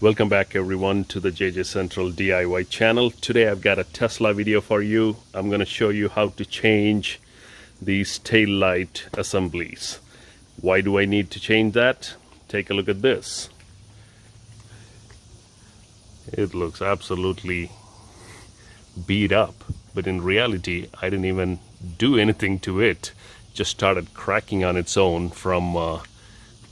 Welcome back everyone to the JJ Central DIY channel. Today I've got a Tesla video for you. I'm going to show you how to change these tail light assemblies. Why do I need to change that? Take a look at this. It looks absolutely beat up, but in reality I didn't even do anything to it. Just started cracking on its own from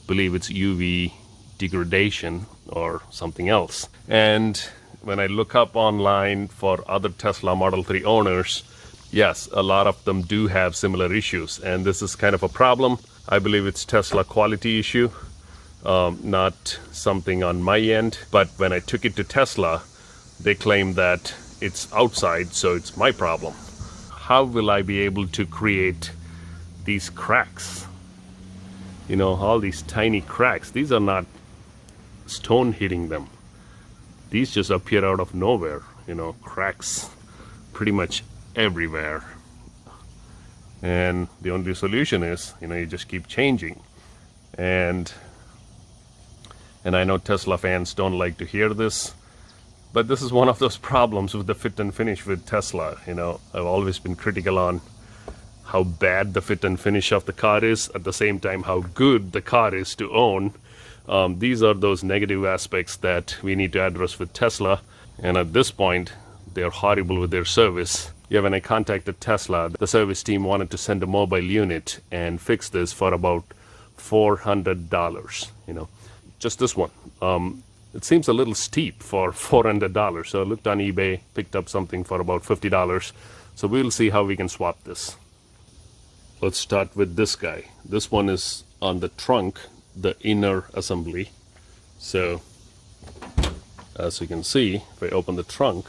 believe it's UV degradation or something else. And when I look up online for other Tesla Model 3 owners, yes, a lot of them do have similar issues, and this is kind of a problem. I believe it's Tesla quality issue, not something on my end. But when I took it to Tesla, they claim that it's outside, so it's my problem. How will I be able to create these cracks? You know, all these tiny cracks. These are not stone hitting them. These just appear out of nowhere. You know, cracks pretty much everywhere. And the only solution is, you know, you just keep changing. And I know Tesla fans don't like to hear this, but this is one of those problems with the fit and finish with Tesla. You know, I've always been critical on how bad the fit and finish of the car is, at the same time how good the car is to own. These are those negative aspects that we need to address with Tesla, and at this point they're horrible with their service. Yeah, when I contacted Tesla, the service team wanted to send a mobile unit and fix this for about $400, you know, just this one. It seems a little steep for $400, so I looked on eBay, picked up something for about $50, so we'll see how we can swap this. Let's start with this guy. This one is on the trunk, the inner assembly. So as you can see, if I open the trunk,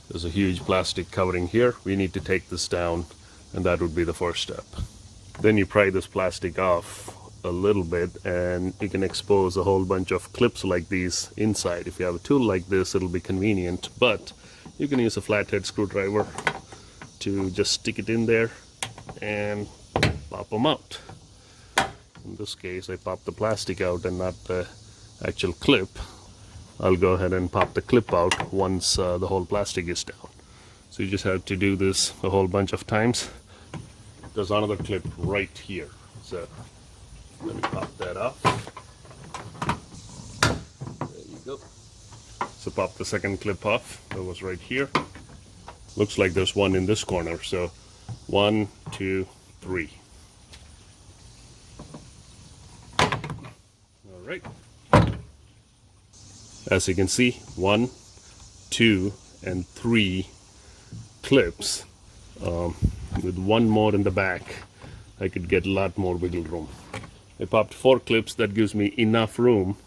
there's a huge plastic covering here. We need to take this down, and that would be the first step. Then you pry this plastic off a little bit, and you can expose a whole bunch of clips like these inside. If you have a tool like this, it'll be convenient, but you can use a flathead screwdriver to just stick it in there and pop them out. In this case, I popped the plastic out and not the actual clip. I'll go ahead and pop the clip out once the whole plastic is down. So you just have to do this a whole bunch of times. There's another clip right here. So let me pop that off. There you go. So pop the second clip off. That was right here. Looks like there's one in this corner. So 1, 2, 3. All right. As you can see, 1, 2, and 3 clips. With one more in the back, I could get a lot more wiggle room. I popped 4 clips. That gives me enough room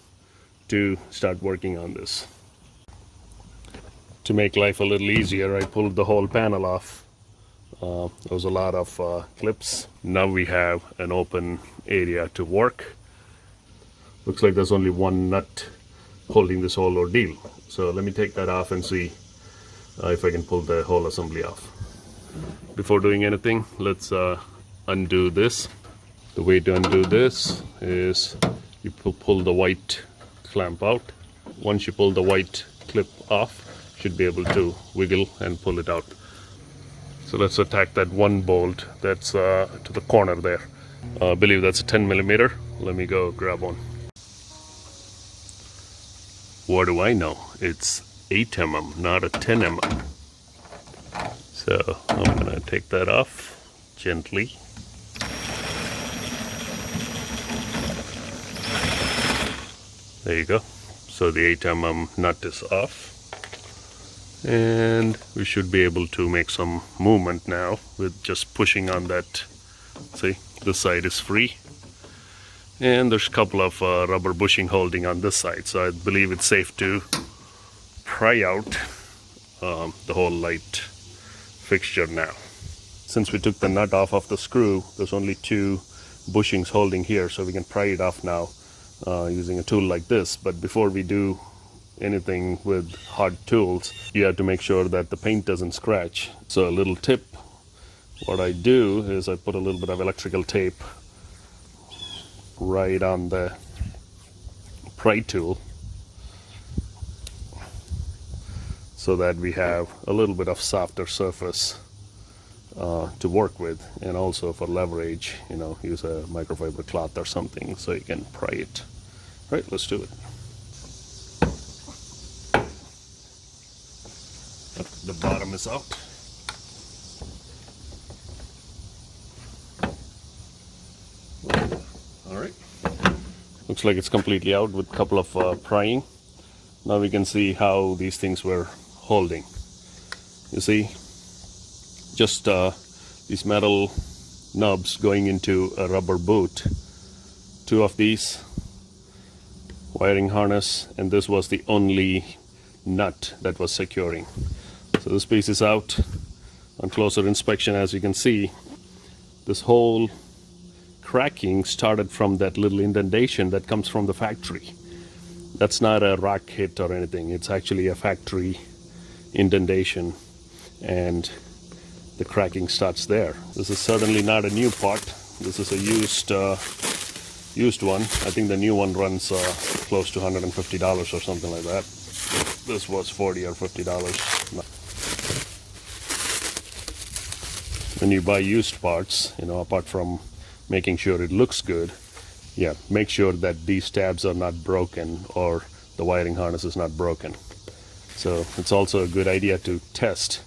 to start working on this. To make life a little easier, I pulled the whole panel off. There was a lot of clips. Now we have an open area to work. Looks like there's only one nut holding this whole ordeal. So let me take that off and see if I can pull the whole assembly off. Before doing anything, let's undo this. The way to undo this is you pull the white clamp out. Once you pull the white clip off, you should be able to wiggle and pull it out. So let's attack that one bolt that's to the corner there. I believe that's a 10 millimeter. Let me go grab one. What do I know? It's 8 mm, not a 10 mm. So I'm gonna take that off gently. There you go. So the 8 mm nut is off. And we should be able to make some movement now with just pushing on that. See, this side is free. And there's a couple of rubber bushing holding on this side. So I believe it's safe to pry out the whole light fixture now. Since we took the nut off of the screw, there's only 2 bushings holding here. So we can pry it off now using a tool like this. But before we do anything with hard tools, you have to make sure that the paint doesn't scratch. So a little tip, what I do is I put a little bit of electrical tape right on the pry tool, so that we have a little bit of softer surface to work with, and also for leverage, you know, use a microfiber cloth or something so you can pry it. All right, let's do it. The bottom is out. All right, looks like it's completely out with a couple of prying. Now we can see how these things were holding. You see, just these metal nubs going into a rubber boot. Two of these, wiring harness, and this was the only nut that was securing. So this piece is out. On closer inspection, as you can see, this whole cracking started from that little indentation that comes from the factory. That's not a rock hit or anything. It's actually a factory indentation, and the cracking starts there. This is certainly not a new part. This is a used one. I think the new one runs close to $150 or something like that. This was $40 or $50. When you buy used parts, you know, apart from making sure it looks good, yeah, make sure that these tabs are not broken or the wiring harness is not broken. So it's also a good idea to test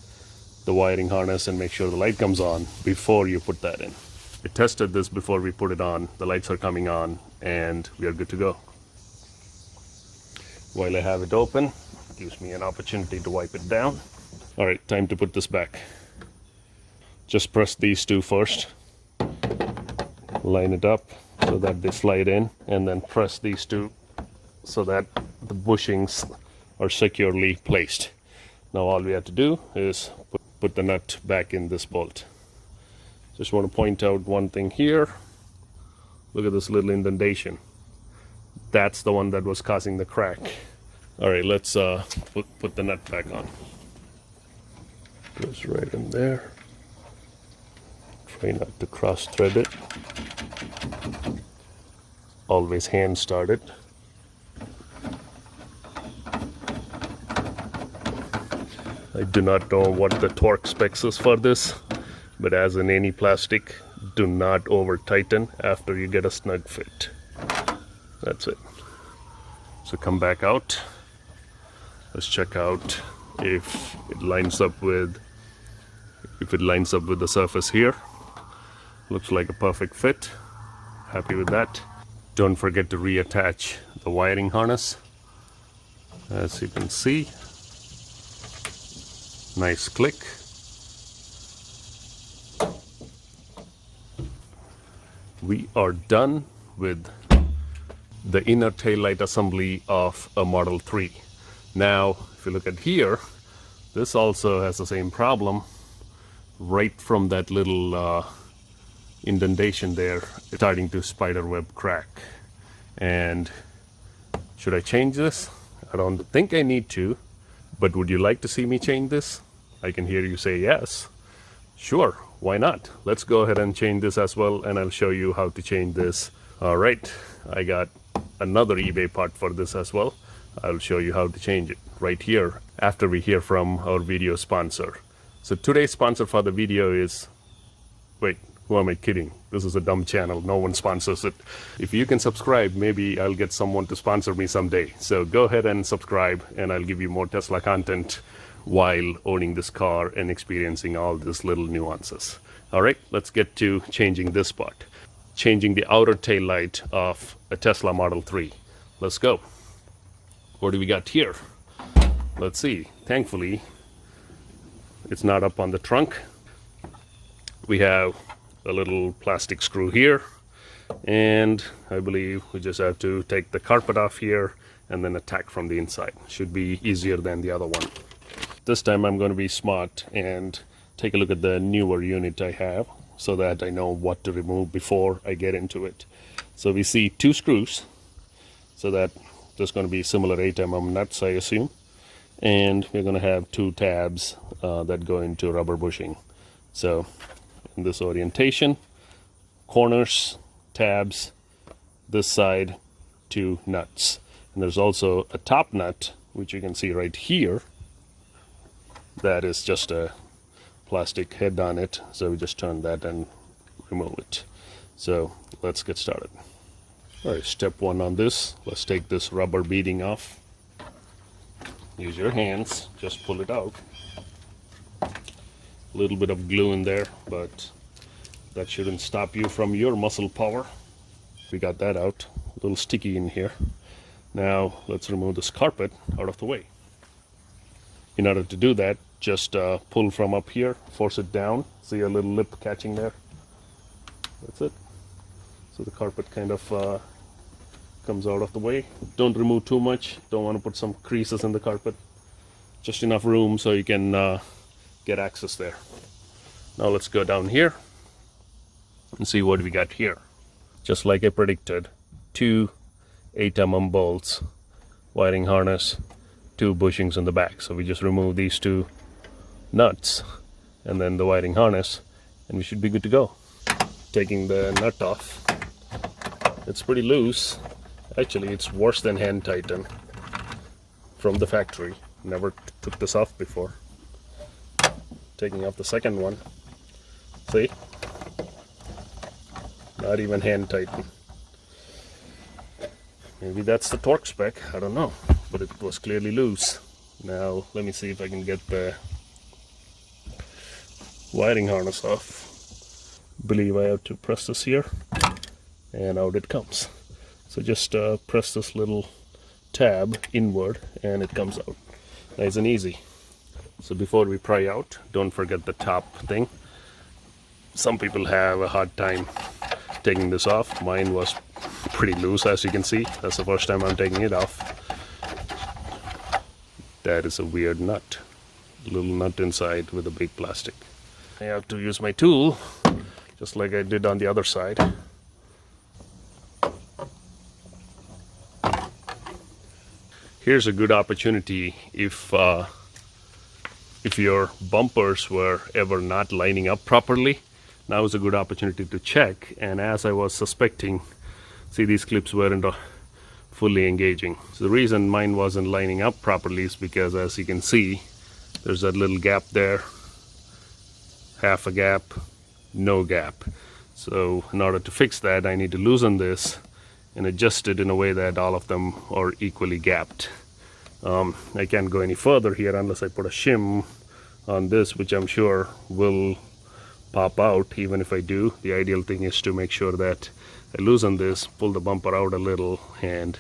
the wiring harness and make sure the light comes on before you put that in. We tested this before we put it on. The lights are coming on and we are good to go. While I have it open, it gives me an opportunity to wipe it down. All right, time to put this back. Just press these two first. Line it up so that they slide in, and then press these two so that the bushings are securely placed. Now all we have to do is put the nut back in this bolt. Just want to point out one thing here. Look at this little indentation. That's the one that was causing the crack. All right, let's put the nut back on. Goes right in there. Try not to cross thread it. Always hand start it. I do not know what the torque specs is for this, but as in any plastic, do not over tighten after you get a snug fit. That's it. So come back out. Let's check out if it lines up with the surface here. Looks like a perfect fit. Happy with that. Don't forget to reattach the wiring harness. As you can see, nice click. We are done with the inner taillight assembly of a Model 3. Now, if you look at here, this also has the same problem. Right from that little indentation there, it's starting to spiderweb crack. And should I change this? I don't think I need to, but would you like to see me change this? I can hear you say yes. Sure, why not? Let's go ahead and change this as well, and I'll show you how to change this. All right, I got another eBay part for this as well. I'll show you how to change it right here after we hear from our video sponsor. So today's sponsor for the video is, wait, who am I kidding? This is a dumb channel. No one sponsors it. If you can subscribe, maybe I'll get someone to sponsor me someday. So go ahead and subscribe, and I'll give you more Tesla content while owning this car and experiencing all these little nuances. All right, let's get to changing this part. Changing the outer tail light of a Tesla Model 3. Let's go. What do we got here? Let's see. Thankfully, it's not up on the trunk. We have a little plastic screw here, and I believe we just have to take the carpet off here and then attack from the inside. Should be easier than the other one. This time I'm going to be smart and take a look at the newer unit I have so that I know what to remove before I get into it. So we see two screws, so that there's going to be similar 8mm nuts, I assume, and we're going to have two tabs that go into rubber bushing. So in this orientation, corners, tabs, this side, two nuts. And there's also a top nut, which you can see right here, that is just a plastic head on it, so we just turn that and remove it. So let's get started. All right, step one on this, let's take this rubber beading off. Use your hands, just pull it out. A little bit of glue in there, but that shouldn't stop you from your muscle power. We got that out. A little sticky in here. Now let's remove this carpet out of the way. In order to do that, just pull from up here, force it down. See a little lip catching there? That's it. So the carpet kind of comes out of the way. Don't remove too much. Don't want to put some creases in the carpet. Just enough room so you can get access there. Now let's go down here and see what we got here. Just like I predicted, 2 8mm bolts, wiring harness, 2 bushings in the back. So we just remove these 2 nuts and then the wiring harness, and we should be good to go. Taking the nut off. It's pretty loose. Actually, it's worse than hand tighten from the factory. Never took this off before. Taking off the second one. See? Not even hand tighten. Maybe that's the torque spec, I don't know. But it was clearly loose. Now, let me see if I can get the wiring harness off. Believe I have to press this here. And out it comes. So just press this little tab inward and it comes out. Nice and easy. So before we pry out, don't forget the top thing. Some people have a hard time taking this off. Mine was pretty loose, as you can see. That's the first time I'm taking it off. That is a weird nut. Little nut inside with a big plastic. I have to use my tool, just like I did on the other side. Here's a good opportunity if your bumpers were ever not lining up properly. Now is a good opportunity to check. And as I was suspecting, see, these clips weren't fully engaging. So the reason mine wasn't lining up properly is because, as you can see, there's that little gap there, half a gap, no gap. So in order to fix that, I need to loosen this and adjust it in a way that all of them are equally gapped. I can't go any further here unless I put a shim on this, which I'm sure will pop out. Even if I do, the ideal thing is to make sure that I loosen this, pull the bumper out a little, and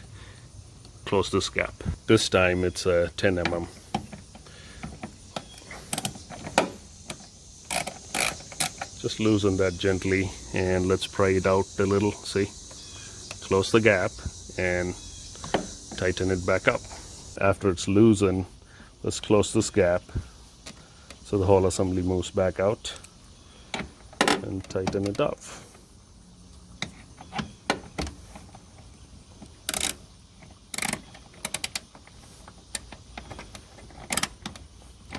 close this gap. This time it's a 10 mm. Just loosen that gently and let's pry it out a little. See? Close the gap and tighten it back up. After it's loosened, let's close this gap so the whole assembly moves back out and tighten it up.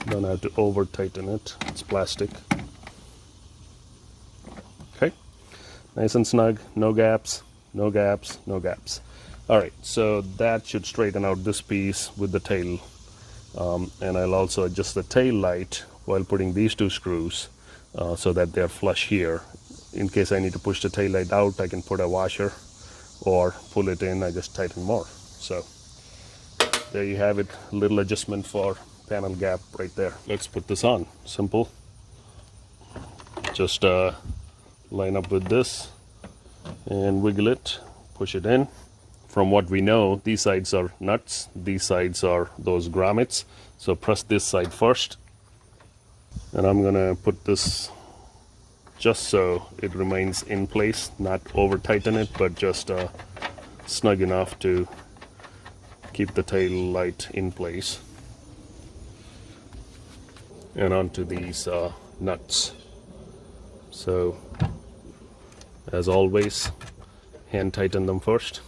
Don't have to over tighten it, it's plastic. Okay, nice and snug, no gaps, no gaps, no gaps. All right, so that should straighten out this piece with the tail. And I'll also adjust the tail light while putting these 2 screws so that they're flush here. In case I need to push the tail light out, I can put a washer or pull it in, I just tighten more. So there you have it, a little adjustment for panel gap right there. Let's put this on, simple. Just line up with this and wiggle it, push it in. From what we know, these sides are nuts, these sides are those grommets. So press this side first. And I'm gonna put this just so it remains in place, not over tighten it, but just snug enough to keep the tail light in place. And onto these nuts. So, as always, hand tighten them first.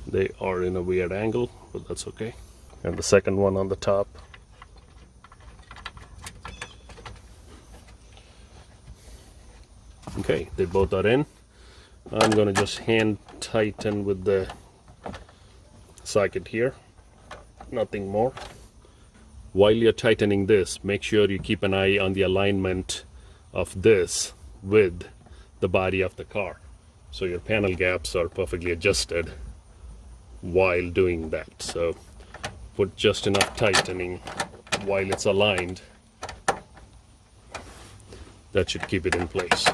They are in a weird angle, but that's okay. And the second one on the top. Okay, they both are in. I'm gonna just hand tighten with the socket here, nothing more. While you're tightening this, make sure you keep an eye on the alignment of this with the body of the car, so your panel gaps are perfectly adjusted while doing that. So put just enough tightening while it's aligned. That should keep it in place.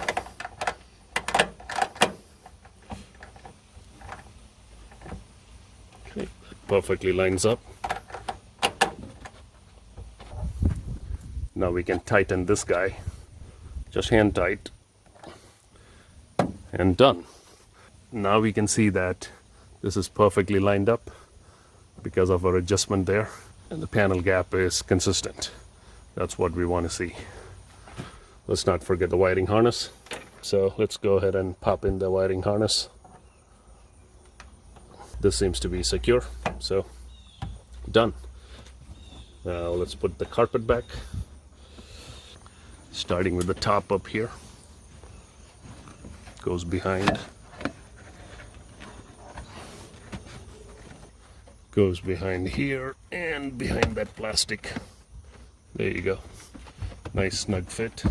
Okay, that perfectly lines up. Now we can tighten this guy, just hand tight, and done. Now we can see that this is perfectly lined up because of our adjustment there, and the panel gap is consistent. That's what we want to see. Let's not forget the wiring harness. So let's go ahead and pop in the wiring harness. This seems to be secure, so done. Now let's put the carpet back, starting with the top up here. Goes behind. Goes behind here and behind that plastic. There you go. Nice snug fit.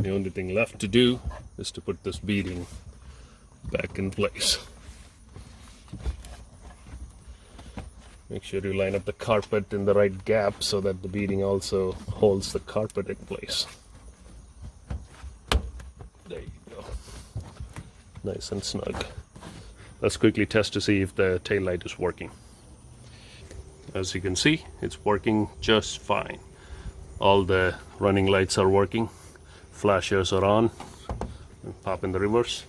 The only thing left to do is to put this beading back in place. Make sure you line up the carpet in the right gap so that the beading also holds the carpet in place. There you go. Nice and snug. Let's quickly test to see if the tail light is working. As you can see, it's working just fine. All the running lights are working. Flashers are on. And pop in the reverse.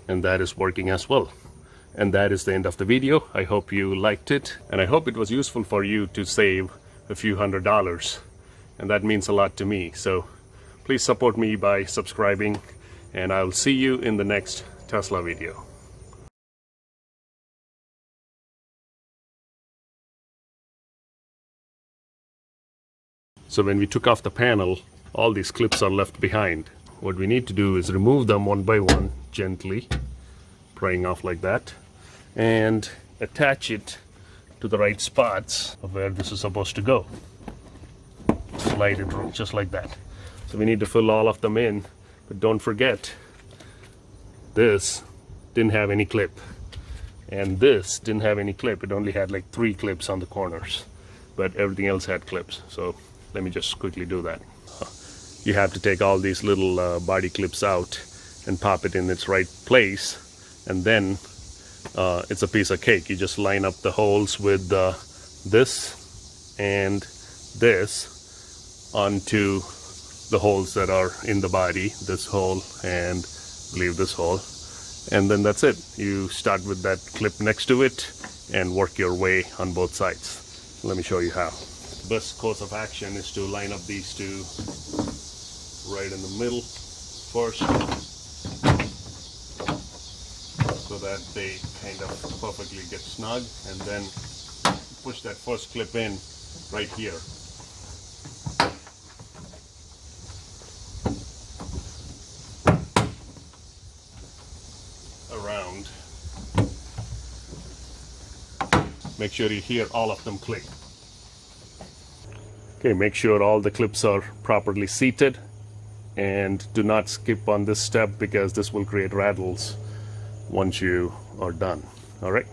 And that is working as well. And that is the end of the video. I hope you liked it, and I hope it was useful for you to save a few $100s, and that means a lot to me. So please support me by subscribing, and I'll see you in the next Tesla video. So when we took off the panel, all these clips are left behind. What we need to do is remove them one by one, gently, prying off like that, and attach it to the right spots of where this is supposed to go. Slide it just like that. So we need to fill all of them in, but don't forget, this didn't have any clip, and this didn't have any clip. It only had like 3 clips on the corners, but everything else had clips. So let me just quickly do that. You have to take all these little body clips out and pop it in its right place, and then it's a piece of cake. You just line up the holes with this and this onto the holes that are in the body, this hole and I believe this hole, and then that's it. You start with that clip next to it and work your way on both sides. Let me show you how. The best course of action is to line up these two right in the middle first, so that they kind of perfectly get snug, and then push that first clip in right here. Around. Make sure you hear all of them click. Okay, make sure all the clips are properly seated, and do not skip on this step because this will create rattles once you are done. All right.